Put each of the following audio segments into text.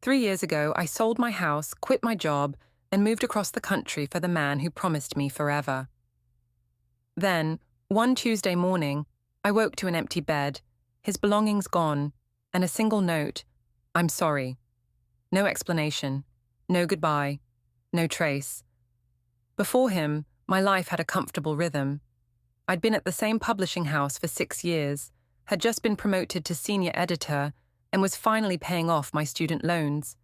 3 years ago, I sold my house, quit my job, and moved across the country for the man who promised me forever. Then, one Tuesday morning, I woke to an empty bed, his belongings gone, and a single note: "I'm sorry." No explanation, no goodbye, no trace. Before him, my life had a comfortable rhythm. I'd been at the same publishing house for 6 years, had just been promoted to senior editor, and was finally paying off my student loans.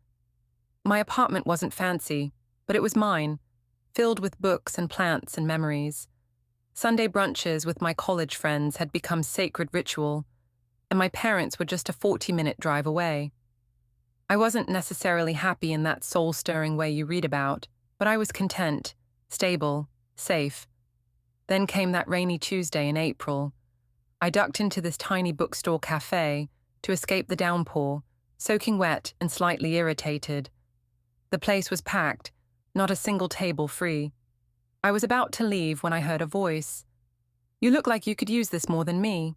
My apartment wasn't fancy, but it was mine, filled with books and plants and memories. Sunday brunches with my college friends had become sacred ritual, and my parents were just a 40-minute drive away. I wasn't necessarily happy in that soul-stirring way you read about, but I was content, stable, safe. Then came that rainy Tuesday in April. I ducked into this tiny bookstore cafe to escape the downpour, soaking wet and slightly irritated. The place was packed, not a single table free. I was about to leave when I heard a voice. "You look like you could use this more than me."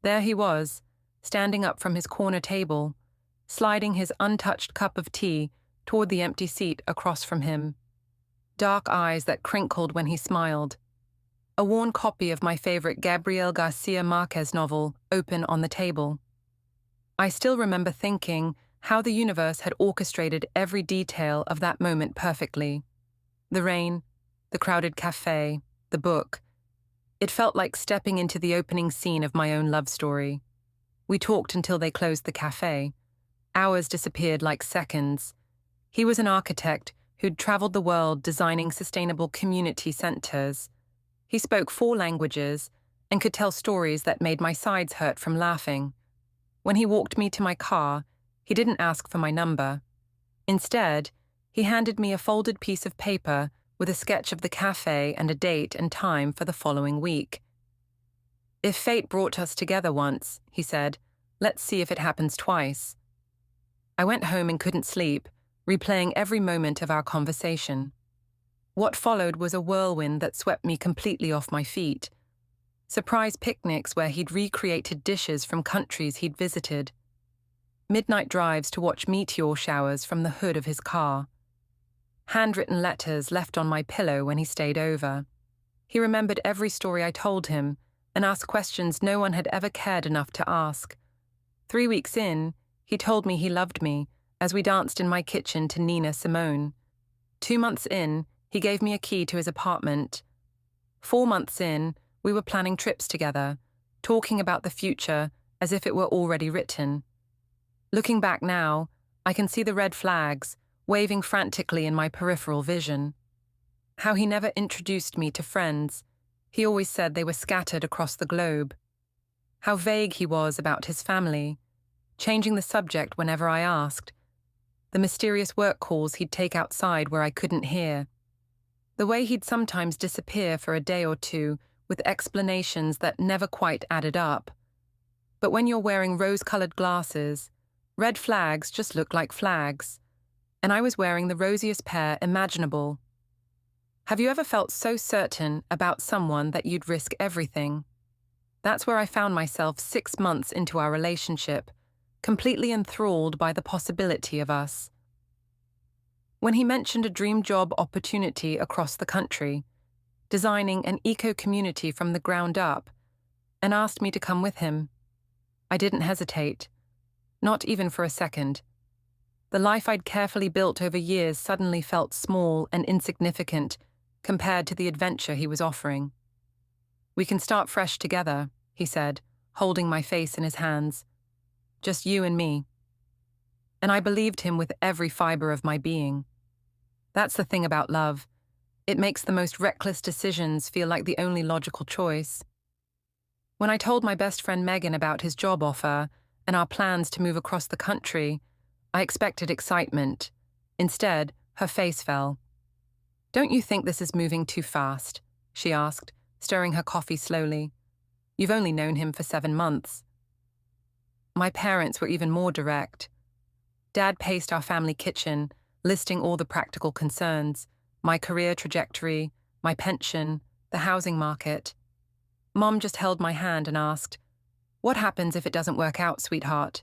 There he was, standing up from his corner table, sliding his untouched cup of tea toward the empty seat across from him. Dark eyes that crinkled when he smiled. A worn copy of my favorite Gabriel Garcia Marquez novel open on the table. I still remember thinking how the universe had orchestrated every detail of that moment perfectly. The rain, the crowded cafe, the book. It felt like stepping into the opening scene of my own love story. We talked until they closed the cafe. Hours disappeared like seconds. He was an architect who'd traveled the world designing sustainable community centers. He spoke 4 languages and could tell stories that made my sides hurt from laughing. When he walked me to my car, he didn't ask for my number. Instead, he handed me a folded piece of paper with a sketch of the cafe and a date and time for the following week. "If fate brought us together once," he said, "let's see if it happens twice." I went home and couldn't sleep, replaying every moment of our conversation. What followed was a whirlwind that swept me completely off my feet. Surprise picnics where he'd recreated dishes from countries he'd visited. Midnight drives to watch meteor showers from the hood of his car. Handwritten letters left on my pillow when he stayed over. He remembered every story I told him and asked questions no one had ever cared enough to ask. 3 weeks in, he told me he loved me as we danced in my kitchen to Nina Simone. 2 months in, he gave me a key to his apartment. 4 months in, we were planning trips together, talking about the future as if it were already written. Looking back now, I can see the red flags waving frantically in my peripheral vision. How he never introduced me to friends. He always said they were scattered across the globe. How vague he was about his family, changing the subject whenever I asked. The mysterious work calls he'd take outside where I couldn't hear. The way he'd sometimes disappear for a day or two with explanations that never quite added up. But when you're wearing rose-colored glasses, red flags just look like flags. And I was wearing the rosiest pair imaginable. Have you ever felt so certain about someone that you'd risk everything? That's where I found myself 6 months into our relationship, completely enthralled by the possibility of us. When he mentioned a dream job opportunity across the country, designing an eco-community from the ground up, and asked me to come with him, I didn't hesitate, not even for a second. The life I'd carefully built over years suddenly felt small and insignificant compared to the adventure he was offering. "We can start fresh together," he said, holding my face in his hands. "Just you and me." And I believed him with every fiber of my being. That's the thing about love. It makes the most reckless decisions feel like the only logical choice. When I told my best friend Megan about his job offer and our plans to move across the country, I expected excitement. Instead, her face fell. "Don't you think this is moving too fast?" she asked, stirring her coffee slowly. "You've only known him for 7 months." My parents were even more direct. Dad paced our family kitchen, listing all the practical concerns: my career trajectory, my pension, the housing market. Mom just held my hand and asked, "What happens if it doesn't work out, sweetheart?"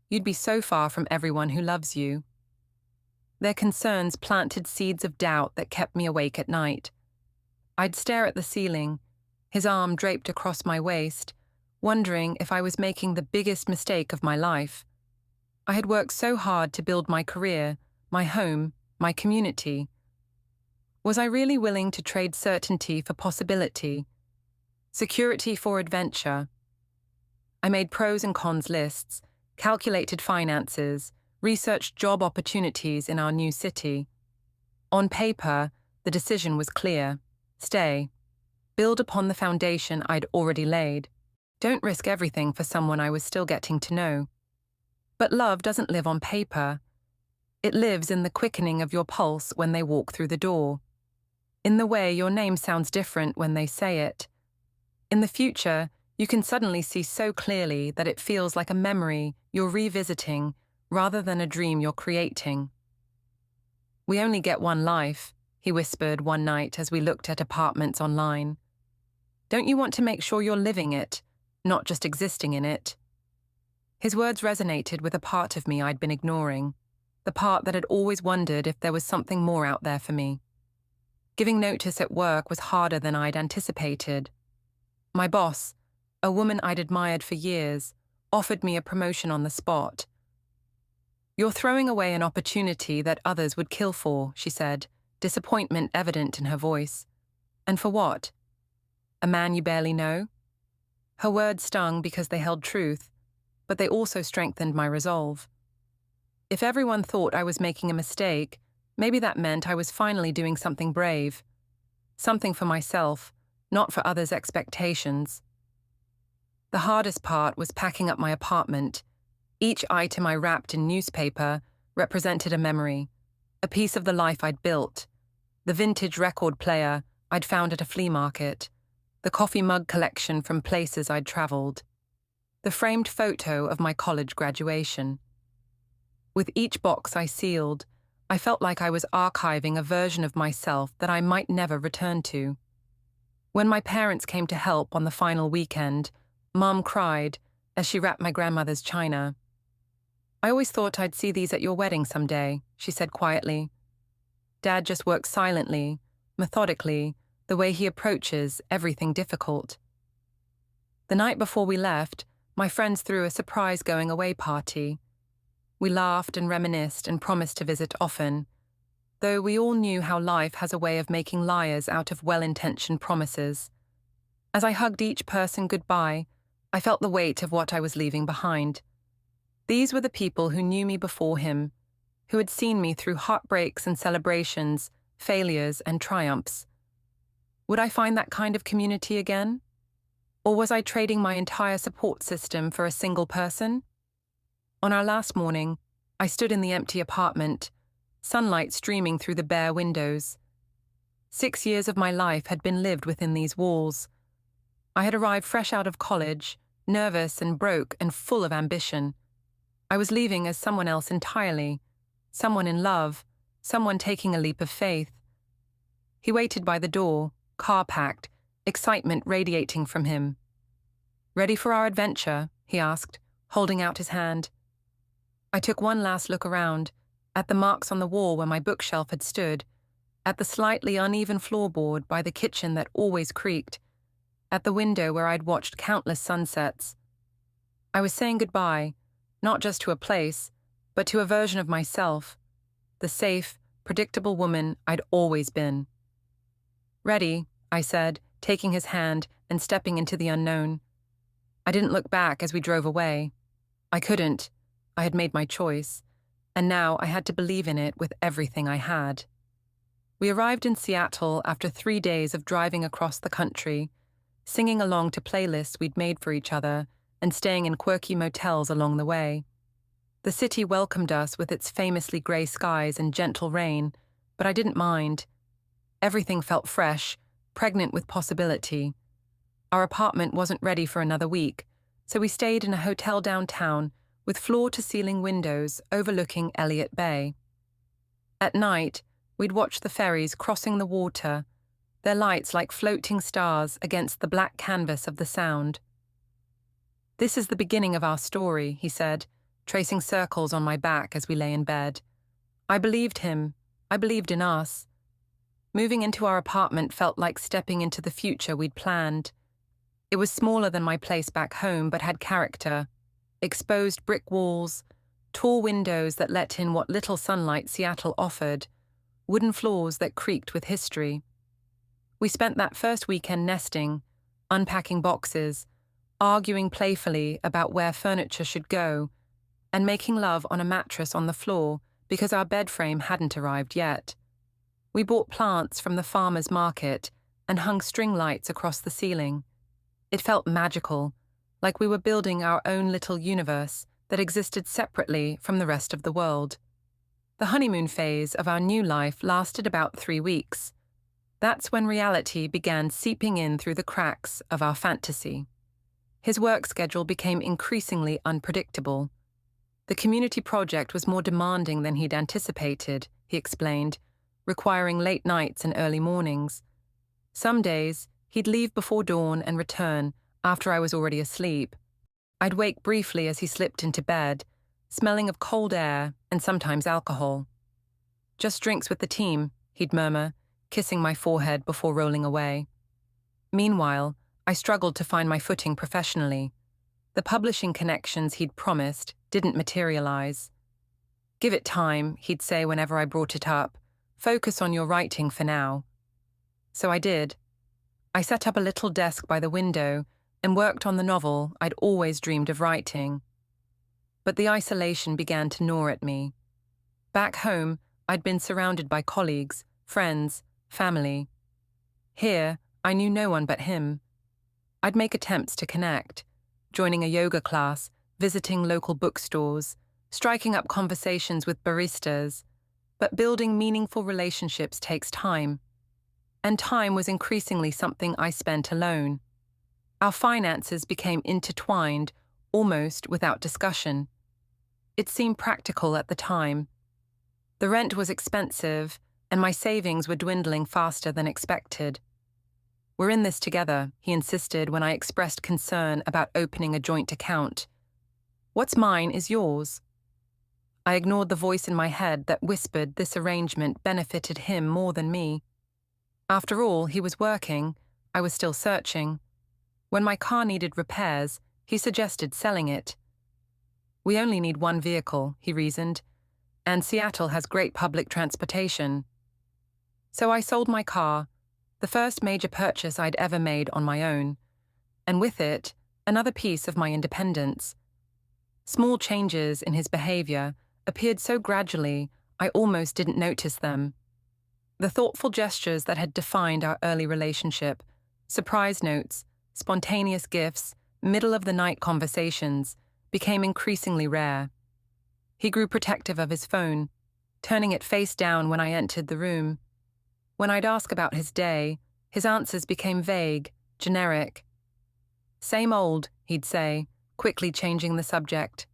You'd be so far from everyone who loves you. Their concerns planted seeds of doubt that kept me awake at night. I'd stare at the ceiling, his arm draped across my waist, wondering if I was making the biggest mistake of my life. I had worked so hard to build my career, my home, my community. Was I really willing to trade certainty for possibility, security for adventure? I made pros and cons lists, calculated finances, researched job opportunities in our new city. On paper, the decision was clear. Stay. Build upon the foundation I'd already laid. Don't risk everything for someone I was still getting to know. But love doesn't live on paper. It lives in the quickening of your pulse when they walk through the door, in the way your name sounds different when they say it. In the future, you can suddenly see so clearly that it feels like a memory you're revisiting rather than a dream you're creating. "We only get one life," he whispered one night as we looked at apartments online. "Don't you want to make sure you're living it, not just existing in it?" His words resonated with a part of me I'd been ignoring, the part that had always wondered if there was something more out there for me. Giving notice at work was harder than I'd anticipated. My boss, a woman I'd admired for years, offered me a promotion on the spot. "You're throwing away an opportunity that others would kill for," she said, disappointment evident in her voice. "And for what? A man you barely know?" Her words stung because they held truth, but they also strengthened my resolve. If everyone thought I was making a mistake, maybe that meant I was finally doing something brave. Something for myself, not for others' expectations. The hardest part was packing up my apartment. Each item I wrapped in newspaper represented a memory, a piece of the life I'd built. The vintage record player I'd found at a flea market, the coffee mug collection from places I'd traveled, the framed photo of my college graduation. With each box I sealed, I felt like I was archiving a version of myself that I might never return to. When my parents came to help on the final weekend, Mom cried as she wrapped my grandmother's china. "I always thought I'd see these at your wedding someday," she said quietly. Dad just works silently, methodically, the way he approaches everything difficult. The night before we left, my friends threw a surprise going-away party. We laughed and reminisced and promised to visit often, though we all knew how life has a way of making liars out of well-intentioned promises. As I hugged each person goodbye, I felt the weight of what I was leaving behind. These were the people who knew me before him, who had seen me through heartbreaks and celebrations, failures and triumphs. Would I find that kind of community again? Or was I trading my entire support system for a single person? On our last morning, I stood in the empty apartment, sunlight streaming through the bare windows. 6 years of my life had been lived within these walls. I had arrived fresh out of college, nervous and broke and full of ambition. I was leaving as someone else entirely, someone in love, someone taking a leap of faith. He waited by the door, car packed, excitement radiating from him. "Ready for our adventure?" he asked, holding out his hand. I took one last look around, at the marks on the wall where my bookshelf had stood, at the slightly uneven floorboard by the kitchen that always creaked, at the window where I'd watched countless sunsets. I was saying goodbye, not just to a place, but to a version of myself, the safe, predictable woman I'd always been. "Ready," I said, taking his hand and stepping into the unknown. I didn't look back as we drove away. I couldn't. I had made my choice, and now I had to believe in it with everything I had. We arrived in Seattle after 3 days of driving across the country, singing along to playlists we'd made for each other and staying in quirky motels along the way. The city welcomed us with its famously grey skies and gentle rain, but I didn't mind. Everything felt fresh, pregnant with possibility. Our apartment wasn't ready for another week, so we stayed in a hotel downtown with floor-to-ceiling windows overlooking Elliott Bay. At night, we'd watch the ferries crossing the water, their lights like floating stars against the black canvas of the Sound. "This is the beginning of our story," he said, tracing circles on my back as we lay in bed. I believed him. I believed in us. Moving into our apartment felt like stepping into the future we'd planned. It was smaller than my place back home, but had character. Exposed brick walls, tall windows that let in what little sunlight Seattle offered, wooden floors that creaked with history. We spent that first weekend nesting, unpacking boxes, arguing playfully about where furniture should go, and making love on a mattress on the floor because our bed frame hadn't arrived yet. We bought plants from the farmer's market and hung string lights across the ceiling. It felt magical, like we were building our own little universe that existed separately from the rest of the world. The honeymoon phase of our new life lasted about 3 weeks. That's when reality began seeping in through the cracks of our fantasy. His work schedule became increasingly unpredictable. The community project was more demanding than he'd anticipated, he explained, requiring late nights and early mornings. Some days, he'd leave before dawn and return after I was already asleep. I'd wake briefly as he slipped into bed, smelling of cold air and sometimes alcohol. "Just drinks with the team," he'd murmur, kissing my forehead before rolling away. Meanwhile, I struggled to find my footing professionally. The publishing connections he'd promised didn't materialize. "Give it time," he'd say whenever I brought it up. "Focus on your writing for now." So I did. I set up a little desk by the window and worked on the novel I'd always dreamed of writing. But the isolation began to gnaw at me. Back home, I'd been surrounded by colleagues, friends, family. Here, I knew no one but him. I'd make attempts to connect, joining a yoga class, visiting local bookstores, striking up conversations with baristas, but building meaningful relationships takes time. And time was increasingly something I spent alone. Our finances became intertwined, almost without discussion. It seemed practical at the time. The rent was expensive, and my savings were dwindling faster than expected. "We're in this together," he insisted when I expressed concern about opening a joint account. "What's mine is yours." I ignored the voice in my head that whispered this arrangement benefited him more than me. After all, he was working, I was still searching. When my car needed repairs, he suggested selling it. "We only need one vehicle," he reasoned, "and Seattle has great public transportation." So I sold my car, the first major purchase I'd ever made on my own, and with it, another piece of my independence. Small changes in his behavior appeared so gradually I almost didn't notice them. The thoughtful gestures that had defined our early relationship, surprise notes, spontaneous gifts, middle-of-the-night conversations, became increasingly rare. He grew protective of his phone, turning it face down when I entered the room. When I'd ask about his day, his answers became vague, generic. "Same old," he'd say, quickly changing the subject.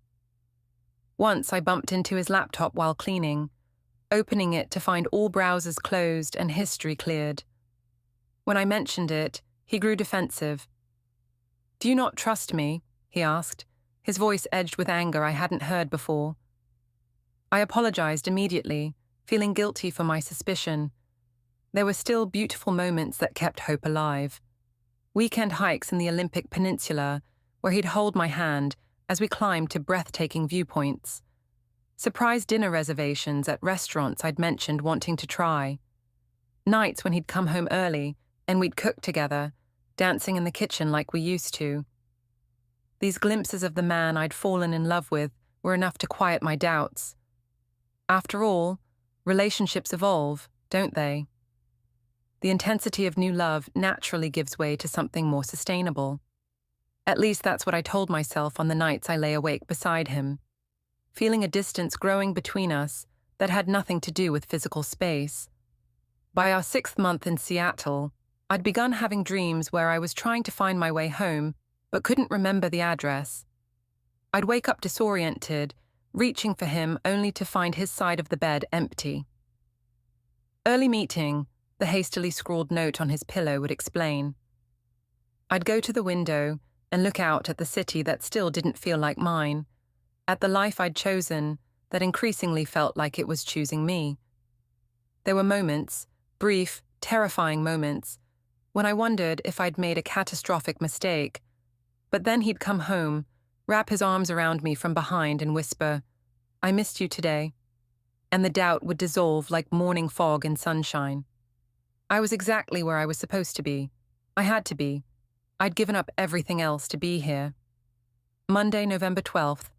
Once I bumped into his laptop while cleaning, opening it to find all browsers closed and history cleared. When I mentioned it, he grew defensive. "Do you not trust me?" he asked, his voice edged with anger I hadn't heard before. I apologized immediately, feeling guilty for my suspicion. There were still beautiful moments that kept hope alive. Weekend hikes in the Olympic Peninsula, where he'd hold my hand as we climbed to breathtaking viewpoints. Surprise dinner reservations at restaurants I'd mentioned wanting to try. Nights when he'd come home early and we'd cook together, dancing in the kitchen like we used to. These glimpses of the man I'd fallen in love with were enough to quiet my doubts. After all, relationships evolve, don't they? The intensity of new love naturally gives way to something more sustainable. At least that's what I told myself on the nights I lay awake beside him, feeling a distance growing between us that had nothing to do with physical space. By our 6th month in Seattle, I'd begun having dreams where I was trying to find my way home, but couldn't remember the address. I'd wake up disoriented, reaching for him only to find his side of the bed empty. "Early meeting," the hastily scrawled note on his pillow would explain. I'd go to the window and look out at the city that still didn't feel like mine, at the life I'd chosen that increasingly felt like it was choosing me. There were moments, brief, terrifying moments, when I wondered if I'd made a catastrophic mistake. But then he'd come home, wrap his arms around me from behind and whisper, "I missed you today." And the doubt would dissolve like morning fog in sunshine. I was exactly where I was supposed to be. I had to be. I'd given up everything else to be here. Monday, November 12th.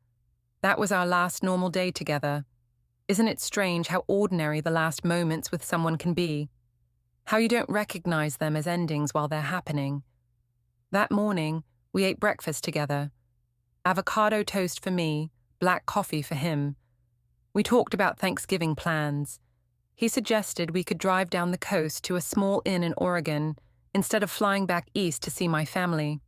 That was our last normal day together. Isn't it strange how ordinary the last moments with someone can be? How you don't recognize them as endings while they're happening. That morning, we ate breakfast together. Avocado toast for me, black coffee for him. We talked about Thanksgiving plans. He suggested we could drive down the coast to a small inn in Oregon instead of flying back east to see my family.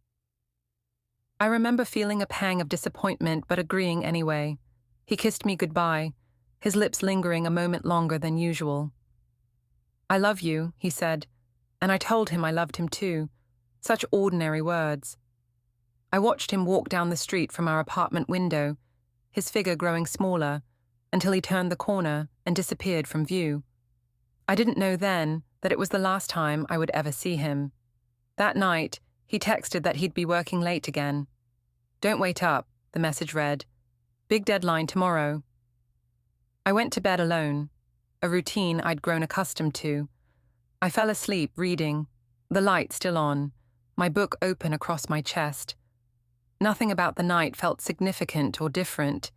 I remember feeling a pang of disappointment but agreeing anyway. He kissed me goodbye, his lips lingering a moment longer than usual. "I love you," he said, and I told him I loved him too. Such ordinary words. I watched him walk down the street from our apartment window, his figure growing smaller, until he turned the corner and disappeared from view. I didn't know then that it was the last time I would ever see him. That night, he texted that he'd be working late again. "Don't wait up," the message read. "Big deadline tomorrow." I went to bed alone, a routine I'd grown accustomed to. I fell asleep reading, the light still on, my book open across my chest. Nothing about the night felt significant or different.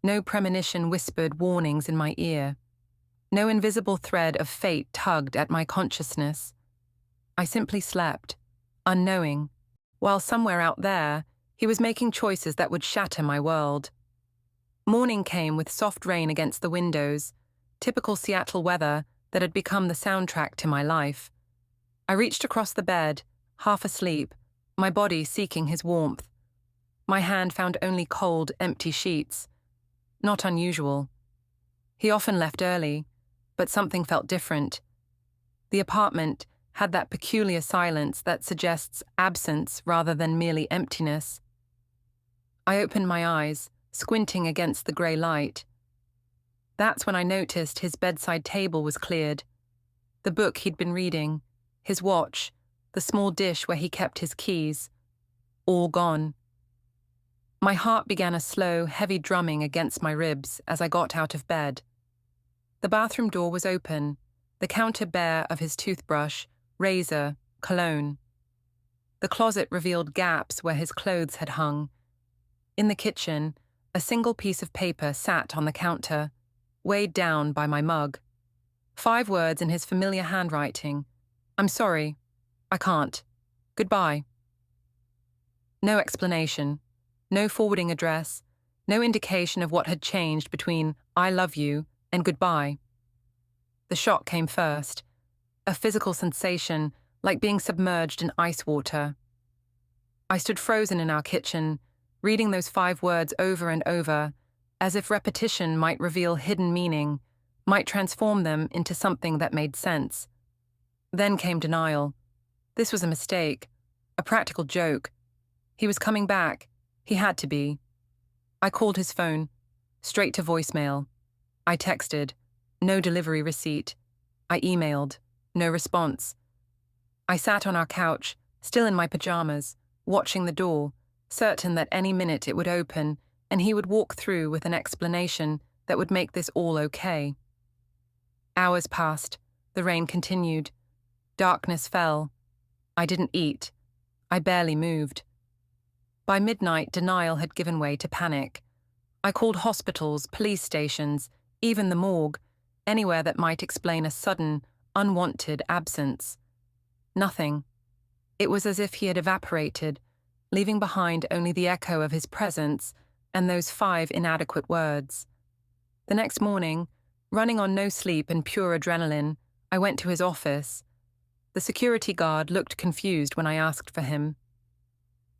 No premonition whispered warnings in my ear. No invisible thread of fate tugged at my consciousness. I simply slept, unknowing, while somewhere out there, he was making choices that would shatter my world. Morning came with soft rain against the windows, typical Seattle weather that had become the soundtrack to my life. I reached across the bed, half asleep, my body seeking his warmth. My hand found only cold, empty sheets. Not unusual. He often left early, but something felt different. The apartment had that peculiar silence that suggests absence rather than merely emptiness. I opened my eyes, squinting against the grey light. That's when I noticed his bedside table was cleared. The book he'd been reading, his watch, the small dish where he kept his keys, all gone. My heart began a slow, heavy drumming against my ribs as I got out of bed. The bathroom door was open, the counter bare of his toothbrush, razor, cologne. The closet revealed gaps where his clothes had hung. In the kitchen, a single piece of paper sat on the counter, weighed down by my mug. 5 words in his familiar handwriting. "I'm sorry. I can't. Goodbye." No explanation, no forwarding address, no indication of what had changed between "I love you" and "goodbye." The shock came first, a physical sensation like being submerged in ice water. I stood frozen in our kitchen, reading those 5 words over and over, as if repetition might reveal hidden meaning, might transform them into something that made sense. Then came denial. This was a mistake, a practical joke. He was coming back. He had to be. I called his phone, straight to voicemail. I texted, no delivery receipt. I emailed, no response. I sat on our couch, still in my pajamas, watching the door, certain that any minute it would open and he would walk through with an explanation that would make this all okay. Hours passed. The rain continued. Darkness fell. I didn't eat. I barely moved. By midnight, denial had given way to panic. I called hospitals, police stations, even the morgue, anywhere that might explain a sudden, unwanted absence. Nothing. It was as if he had evaporated, leaving behind only the echo of his presence and those 5 inadequate words. The next morning, running on no sleep and pure adrenaline, I went to his office. The security guard looked confused when I asked for him.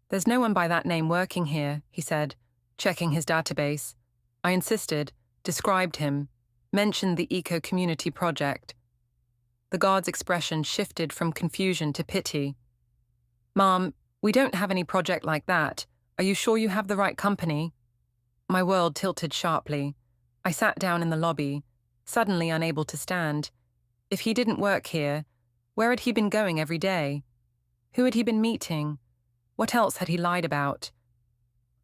"There's no one by that name working here," he said, checking his database. I insisted, described him, mentioned the eco-community project. The guard's expression shifted from confusion to pity. "Ma'am, we don't have any project like that. Are you sure you have the right company?" My world tilted sharply. I sat down in the lobby, suddenly unable to stand. If he didn't work here, where had he been going every day? Who had he been meeting? What else had he lied about?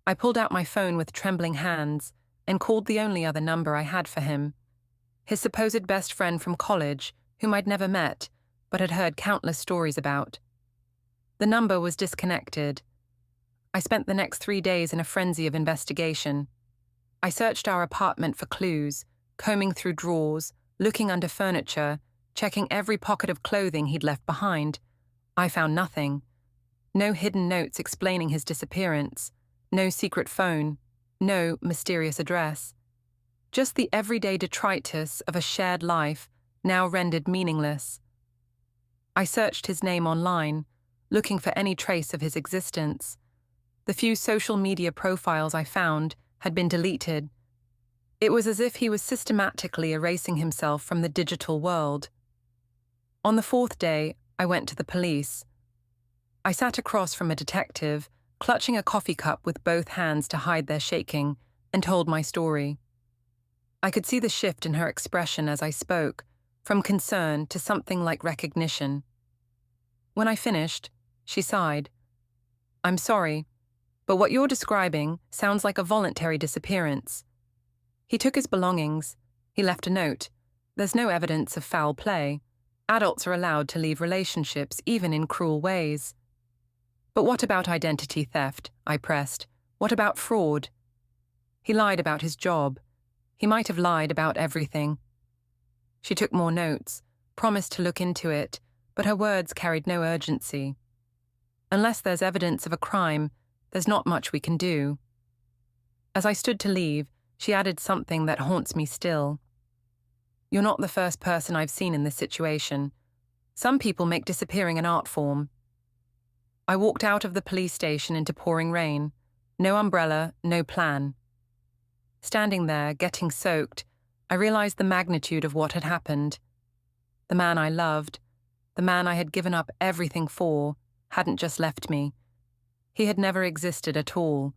I pulled out my phone with trembling hands and called the only other number I had for him. His supposed best friend from college, whom I'd never met, but had heard countless stories about. The number was disconnected. I spent the next 3 days in a frenzy of investigation. I searched our apartment for clues, combing through drawers, looking under furniture, checking every pocket of clothing he'd left behind. I found nothing. No hidden notes explaining his disappearance, no secret phone, no mysterious address. Just the everyday detritus of a shared life, now rendered meaningless. I searched his name online, looking for any trace of his existence. The few social media profiles I found had been deleted. It was as if he was systematically erasing himself from the digital world. On the 4th day, I went to the police. I sat across from a detective, clutching a coffee cup with both hands to hide their shaking, and told my story. I could see the shift in her expression as I spoke, from concern to something like recognition. When I finished, she sighed. "I'm sorry, but what you're describing sounds like a voluntary disappearance. He took his belongings. He left a note. There's no evidence of foul play. Adults are allowed to leave relationships, even in cruel ways." "But what about identity theft?" I pressed. "What about fraud?" "He lied about his job. He might have lied about everything." She took more notes, promised to look into it, but her words carried no urgency. Unless there's evidence of a crime, there's not much we can do. As I stood to leave, she added something that haunts me still. "You're not the first person I've seen in this situation. Some people make disappearing an art form." I walked out of the police station into pouring rain. No umbrella, no plan. Standing there, getting soaked, I realized the magnitude of what had happened. The man I loved, the man I had given up everything for, hadn't just left me. He had never existed at all.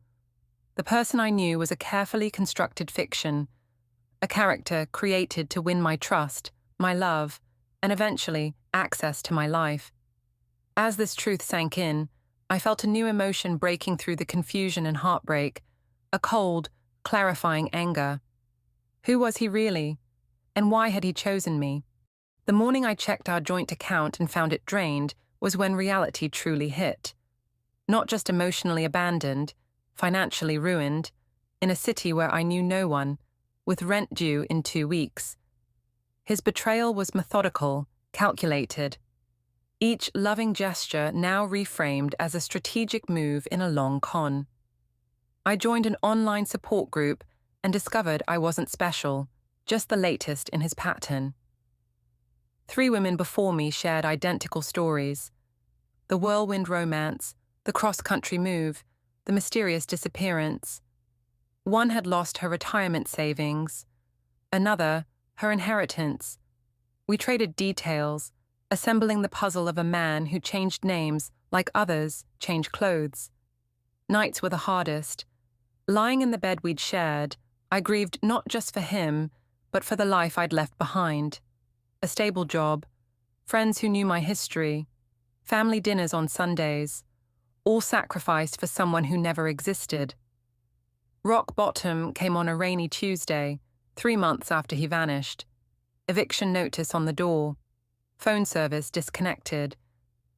The person I knew was a carefully constructed fiction, a character created to win my trust, my love, and eventually access to my life. As this truth sank in, I felt a new emotion breaking through the confusion and heartbreak, a cold, clarifying anger. Who was he really? And why had he chosen me? The morning I checked our joint account and found it drained was when reality truly hit. Not just emotionally abandoned, financially ruined, in a city where I knew no one, with rent due in 2 weeks. His betrayal was methodical, calculated. Each loving gesture now reframed as a strategic move in a long con. I joined an online support group and discovered I wasn't special, just the latest in his pattern. 3 women before me shared identical stories. The whirlwind romance, the cross-country move, the mysterious disappearance. One had lost her retirement savings. Another, her inheritance. We traded details, assembling the puzzle of a man who changed names like others change clothes. Nights were the hardest. Lying in the bed we'd shared, I grieved not just for him, but for the life I'd left behind. A stable job, friends who knew my history, family dinners on Sundays, all sacrificed for someone who never existed. Rock bottom came on a rainy Tuesday, 3 months after he vanished. Eviction notice on the door. Phone service disconnected.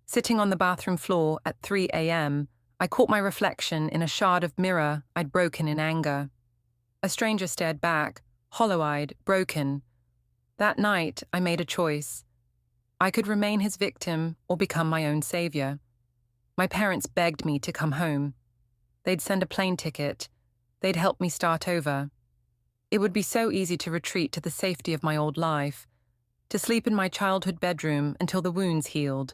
Sitting on the bathroom floor at 3 a.m., I caught my reflection in a shard of mirror I'd broken in anger. A stranger stared back, hollow-eyed, broken. That night, I made a choice. I could remain his victim or become my own savior. My parents begged me to come home. They'd send a plane ticket. They'd help me start over. It would be so easy to retreat to the safety of my old life, to sleep in my childhood bedroom until the wounds healed.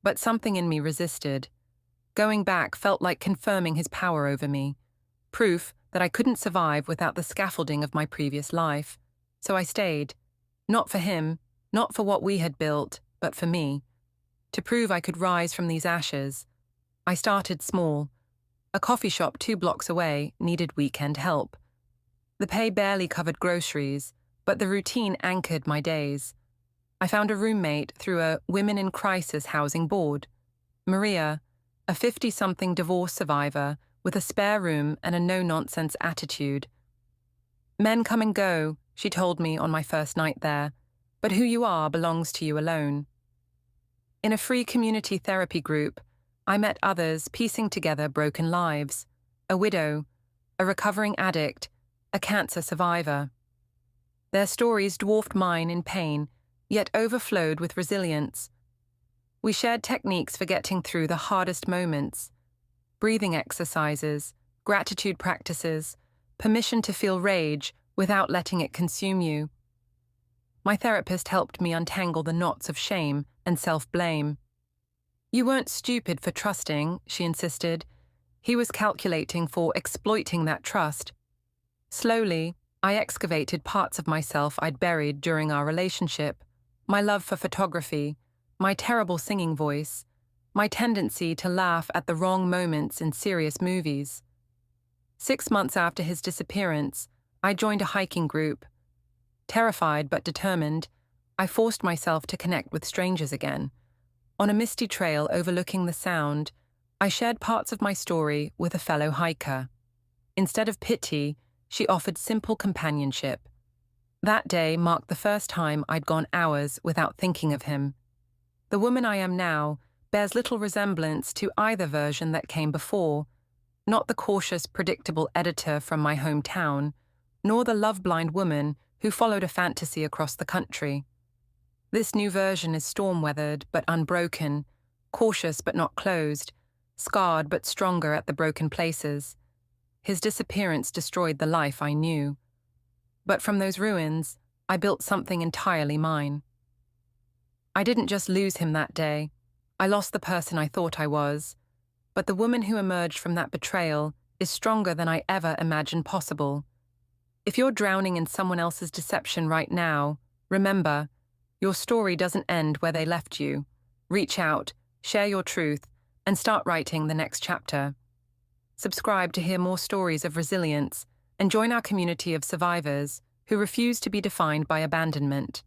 But something in me resisted. Going back felt like confirming his power over me, proof that I couldn't survive without the scaffolding of my previous life. So I stayed, not for him, not for what we had built, but for me. To prove I could rise from these ashes, I started small. A coffee shop 2 blocks away needed weekend help. The pay barely covered groceries, but the routine anchored my days. I found a roommate through a Women in Crisis housing board. Maria, a 50-something divorce survivor with a spare room and a no-nonsense attitude. Men come and go, she told me on my first night there, but who you are belongs to you alone. In a free community therapy group, I met others piecing together broken lives: a widow, a recovering addict, a cancer survivor. Their stories dwarfed mine in pain, yet overflowed with resilience. We shared techniques for getting through the hardest moments: breathing exercises, gratitude practices, permission to feel rage without letting it consume you. My therapist helped me untangle the knots of shame and self-blame. You weren't stupid for trusting, she insisted. He was calculating for exploiting that trust. Slowly, I excavated parts of myself I'd buried during our relationship: my love for photography, my terrible singing voice, my tendency to laugh at the wrong moments in serious movies. 6 months after his disappearance, I joined a hiking group. Terrified but determined, I forced myself to connect with strangers again. On a misty trail overlooking the Sound, I shared parts of my story with a fellow hiker. Instead of pity, she offered simple companionship. That day marked the first time I'd gone hours without thinking of him. The woman I am now bears little resemblance to either version that came before, not the cautious, predictable editor from my hometown, nor the love-blind woman who followed a fantasy across the country. This new version is storm-weathered but unbroken, cautious but not closed, scarred but stronger at the broken places. His disappearance destroyed the life I knew. But from those ruins, I built something entirely mine. I didn't just lose him that day. I lost the person I thought I was. But the woman who emerged from that betrayal is stronger than I ever imagined possible. If you're drowning in someone else's deception right now, remember, your story doesn't end where they left you. Reach out, share your truth, and start writing the next chapter. Subscribe to hear more stories of resilience and join our community of survivors who refuse to be defined by abandonment.